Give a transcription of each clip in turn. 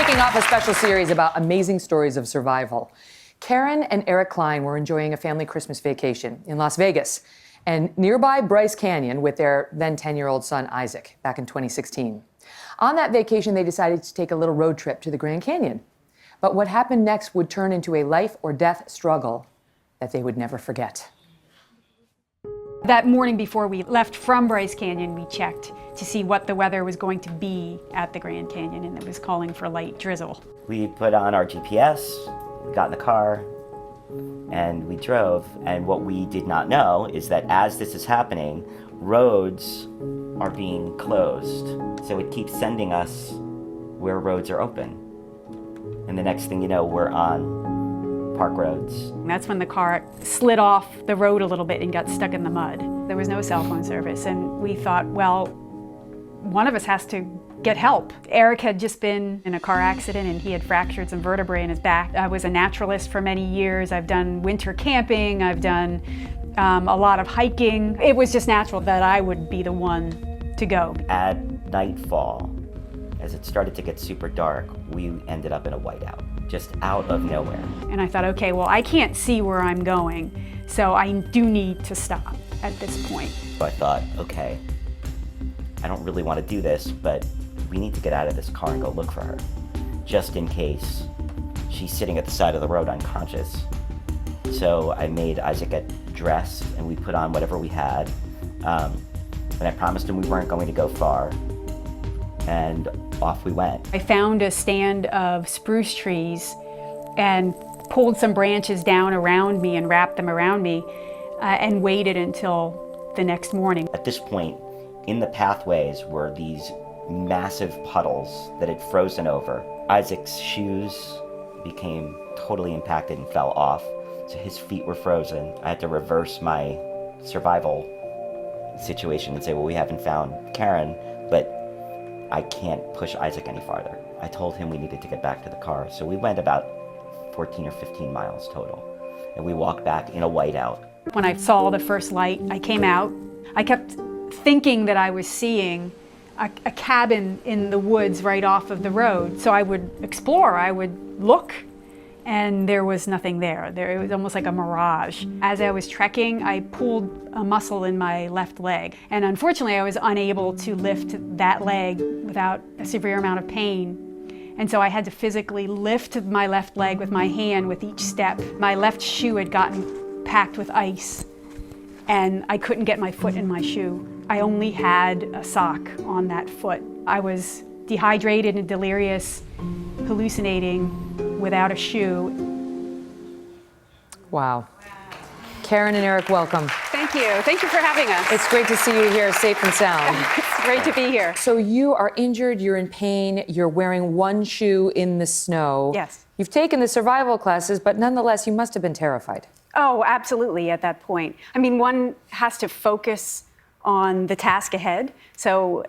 kicking off a special series about amazing stories of survival. Karen and Eric Klein were enjoying a family Christmas vacation in Las Vegas and nearby Bryce Canyon with their then 10-year-old son, Isaac, back in 2016. On that vacation, they decided to take a little road trip to the Grand Canyon. But what happened next would turn into a life or death struggle that they would never forget. That morning before we left from Bryce Canyon, we checked to see what the weather was going to be at the Grand Canyon, and it was calling for light drizzle. We put on our GPS, we got in the car, and we drove. And what we did not know is that as this is happening, roads are being closed. So it keeps sending us where roads are open. And the next thing you know, we're on park roads. And that's when the car slid off the road a little bit and got stuck in the mud. There was no cell phone service, and we thought, well, one of us has to get help. Eric had just been in a car accident and he had fractured some vertebrae in his back. I was a naturalist for many years. I've done winter camping, I've done a lot of hiking. It was just natural that I would be the one to go. At nightfall, as it started to get super dark, we ended up in a whiteout, just out of nowhere. And I thought, okay, well, I can't see where I'm going, so I do need to stop at this point. So I thought, okay, I don't really want to do this, but we need to get out of this car and go look for her, just in case she's sitting at the side of the road unconscious. So I made Isaac get dressed and we put on whatever we had. And I promised him we weren't going to go far. And off we went. I found a stand of spruce trees and pulled some branches down around me and wrapped them around me and waited until the next morning. At this point, in the pathways were these massive puddles that had frozen over. Isaac's shoes became totally impacted and fell off, so his feet were frozen. I had to reverse my survival situation and say, well, we haven't found Karen, but I can't push Isaac any farther. I told him we needed to get back to the car, so we went about 14 or 15 miles total, and we walked back in a whiteout. When I saw the first light, I came out. I kept thinking that I was seeing a cabin in the woods right off of the road, so I would explore, I would look, and there was nothing there. It was almost like a mirage. As I was trekking, I pulled a muscle in my left leg, and unfortunately I was unable to lift that leg without a severe amount of pain. And so I had to physically lift my left leg with my hand with each step. My left shoe had gotten packed with ice, and I couldn't get my foot in my shoe. I only had a sock on that foot. I was dehydrated and delirious, hallucinating without a shoe. Wow. Karen and Eric, welcome. Thank you. Thank you for having us. It's great to see you here, safe and sound. It's great to be here. So you are injured, you're in pain, you're wearing one shoe in the snow. Yes. You've taken the survival classes, but nonetheless, you must have been terrified. Oh, absolutely, at that point. I mean, one has to focus on the task ahead. So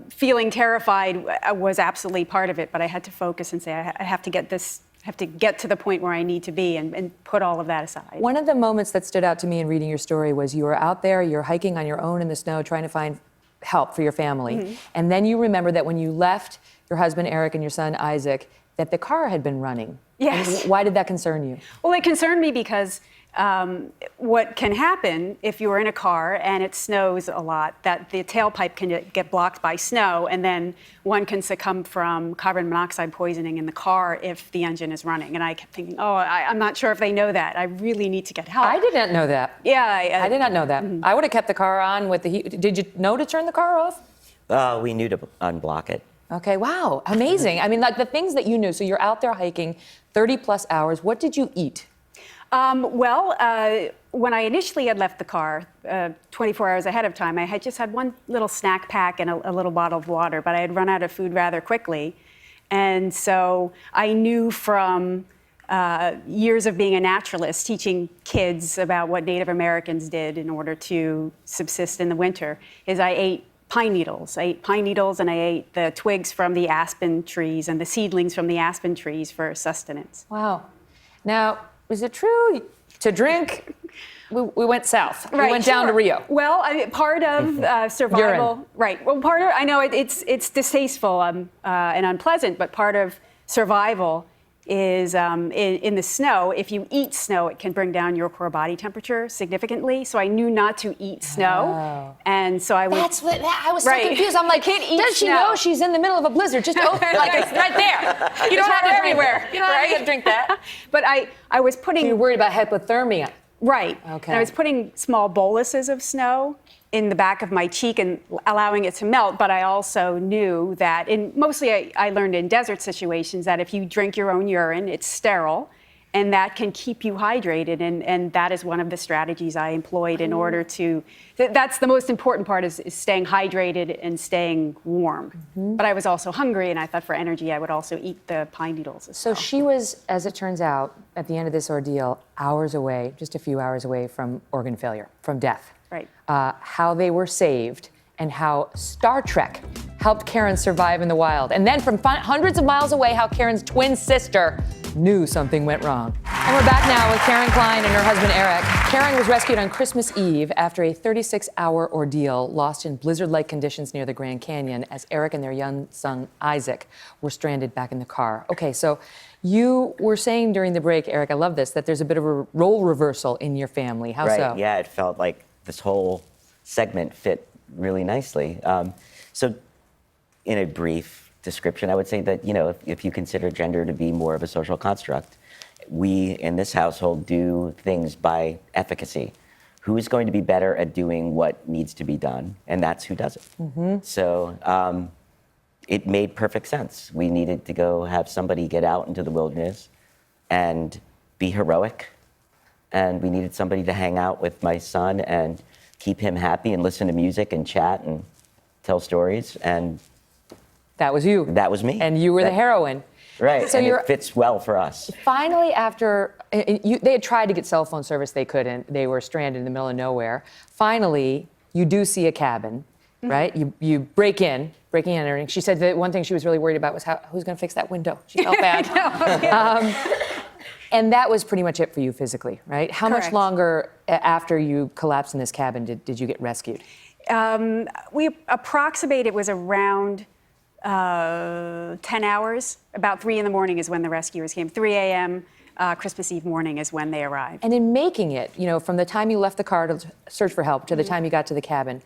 feeling terrified was absolutely part of it, but I had to focus and say, I have to get this, I have to get to the point where I need to be and put all of that aside. One of the moments that stood out to me in reading your story was you were out there, you're hiking on your own in the snow, trying to find help for your family. Mm-hmm. And then you remember that when you left your husband, Eric, and your son, Isaac, that the car had been running. Yes. And why did that concern you? Well, it concerned me because what can happen if you're in a car and it snows a lot, that the tailpipe can get blocked by snow, and then one can succumb from carbon monoxide poisoning in the car if the engine is running. And I kept thinking, oh, I'm not sure if they know that. I really need to get help. I did not know that. Yeah. I did not know that. Mm-hmm. I would have kept the car on with the heat. Did you know to turn the car off? We knew to unblock it. Okay, wow, amazing. I mean, like the things that you knew. So you're out there hiking 30 plus hours. What did you eat? When I initially had left the car 24 hours ahead of time, I had just had one little snack pack and a little bottle of water, but I had run out of food rather quickly. And so I knew from years of being a naturalist, teaching kids about what Native Americans did in order to subsist in the winter, is I ate pine needles. I ate pine needles and I ate the twigs from the aspen trees and the seedlings from the aspen trees for sustenance. Wow. Now, is it true To drink, we went south. We Right, went down to sure. Rio. Well, part of survival, Urine. right? Well, part of, I know it's distasteful and unpleasant, but part of survival is in the snow. If you eat snow, it can bring down your core body temperature significantly. So I knew not to eat snow, and so I would. That's what I was so Right. confused. I'm like, Kid eats does she snow. know she's in the middle of a blizzard? Just open, like it's right there. You don't have to drink everywhere. You don't have to drink that. But I was putting. You're worried about hypothermia. Right. Okay. And I was putting small boluses of snow in the back of my cheek and allowing it to melt, but I also knew that, mostly I learned in desert situations, that if you drink your own urine, it's sterile, and that can keep you hydrated, and that is one of the strategies I employed in order to, that's the most important part, is staying hydrated and staying warm. But I was also hungry, and I thought for energy I would also eat the pine needles as So well. she was, as it turns out, at the end of this ordeal, hours away, just a few hours away from organ failure, from death. Right. How they were saved, and how Star Trek helped Karen survive in the wild. And then from hundreds of miles away, how Karen's twin sister knew something went wrong. And we're back now with Karen Klein and her husband, Eric. Karen was rescued on Christmas Eve after a 36-hour ordeal, lost in blizzard-like conditions near the Grand Canyon, as Eric and their young son, Isaac, were stranded back in the car. Okay, so you were saying during the break, Eric, I love this, that there's a bit of a role reversal in your family. How Right, so? yeah, it felt like this whole segment fit really nicely. So in a brief description, I would say that, if you consider gender to be more of a social construct, we in this household do things by efficacy. Who is going to be better at doing what needs to be done? And that's who does it. So it made perfect sense. We needed to go have somebody get out into the wilderness and be heroic. And we needed somebody to hang out with my son and keep him happy and listen to music and chat and tell stories. And That was you. that was me. And you were the heroine. Right, So and you're it fits well for us. finally, after they had tried to get cell phone service, they couldn't. They were stranded in the middle of nowhere. Finally, you do see a cabin, right? You breaking and entering. She said that one thing she was really worried about was who's going to fix that window. She felt bad. And that was pretty much it for you physically, right? How much Correct. longer after you collapsed in this cabin did you get rescued? We approximate it was around 10 hours. About 3 in the morning is when the rescuers came. 3 a.m. Christmas Eve morning is when they arrived. And in making it, from the time you left the car to search for help to the time you got to the cabin,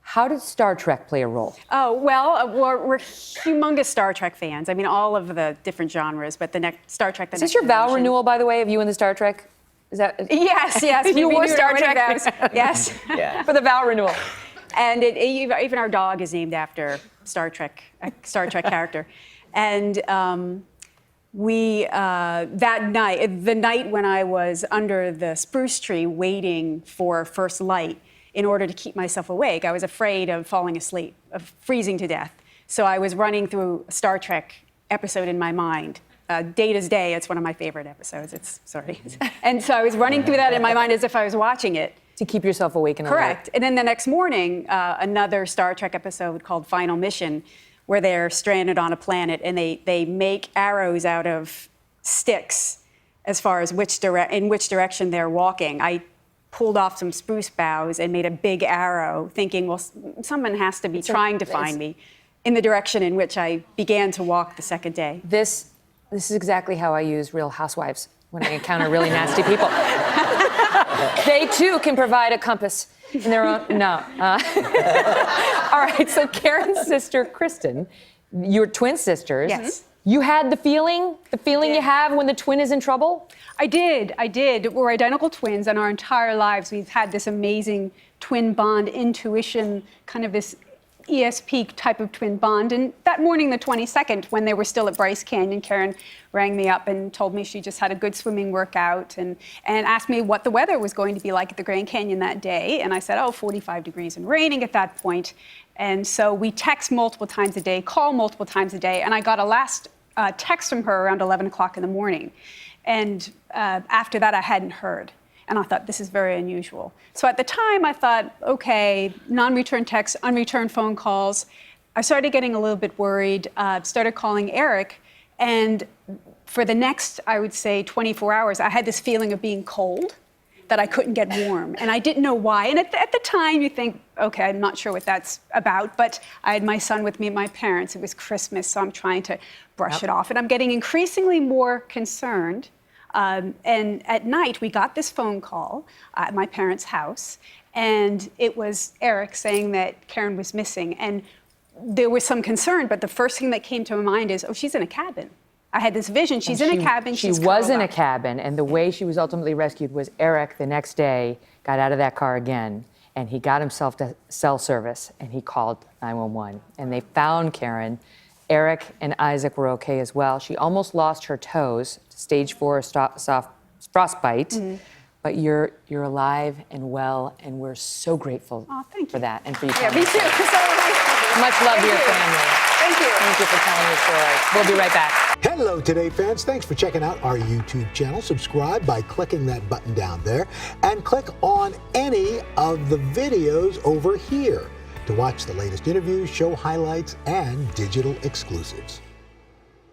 how did Star Trek play a role? Oh, well, we're humongous Star Trek fans. I mean, all of the different genres, but the next Star Trek. Is this your vow renewal, by the way, of you and the Star Trek? Is that? Yes. You were renewed Star our wedding Trek. vows. Yes. Yeah. For the vow renewal. And even our dog is named after Star Trek, a Star Trek character. And we, that night, the night when I was under the spruce tree waiting for first light in order to keep myself awake, I was afraid of falling asleep, of freezing to death. So I was running through a Star Trek episode in my mind. Data's Day, it's one of my favorite episodes. And so I was running through that in my mind as if I was watching it. To keep yourself awake and alert. Correct. And then the next morning, another Star Trek episode called Final Mission, where they're stranded on a planet and they make arrows out of sticks as far as in which direction they're walking. I pulled off some spruce boughs and made a big arrow, thinking, well, someone has to be trying to find me in the direction in which I began to walk the second day. This is exactly how I use Real Housewives when I encounter really nasty people. They too can provide a compass in their own. No. All right. So Karen's sister, Kristen, you're twin sisters. Yes. You had the feeling you have when the twin is in trouble? I did. We're identical twins, and our entire lives we've had this amazing twin bond, intuition, kind of this ESP type of twin bond. And that morning, the 22nd, when they were still at Bryce Canyon, Karen rang me up and told me she just had a good swimming workout and asked me what the weather was going to be like at the Grand Canyon that day. And I said, 45 degrees and raining at that point. And so we text multiple times a day, call multiple times a day. And I got a last text from her around 11 o'clock in the morning. And after that, I hadn't heard. And I thought, this is very unusual. So at the time, I thought, okay, non-return texts, unreturned phone calls. I started getting a little bit worried, started calling Eric. And for the next, I would say, 24 hours, I had this feeling of being cold. that I couldn't get warm, and I didn't know why. And at the time, you think, okay, I'm not sure what that's about, but I had my son with me and my parents. It was Christmas, so I'm trying to brush it off, and I'm getting increasingly more concerned. And at night, we got this phone call at my parents' house, and it was Eric saying that Karen was missing. And there was some concern, but the first thing that came to my mind is, oh, she's in a cabin. I had this vision. She's in a cabin. She was in a cabin, and the way she was ultimately rescued was Eric, the next day, got out of that car again, and he got himself to cell service, and he called 911. And they found Karen. Eric and Isaac were okay as well. She almost lost her toes, stage 4 soft frostbite, but you're alive and well, and we're so grateful for that and for you. Yeah, me too. Much love to your family. Thank you. Thank you for telling your story. We'll be right back. Hello, Today fans. Thanks for checking out our YouTube channel. Subscribe by clicking that button down there and click on any of the videos over here to watch the latest interviews, show highlights, and digital exclusives.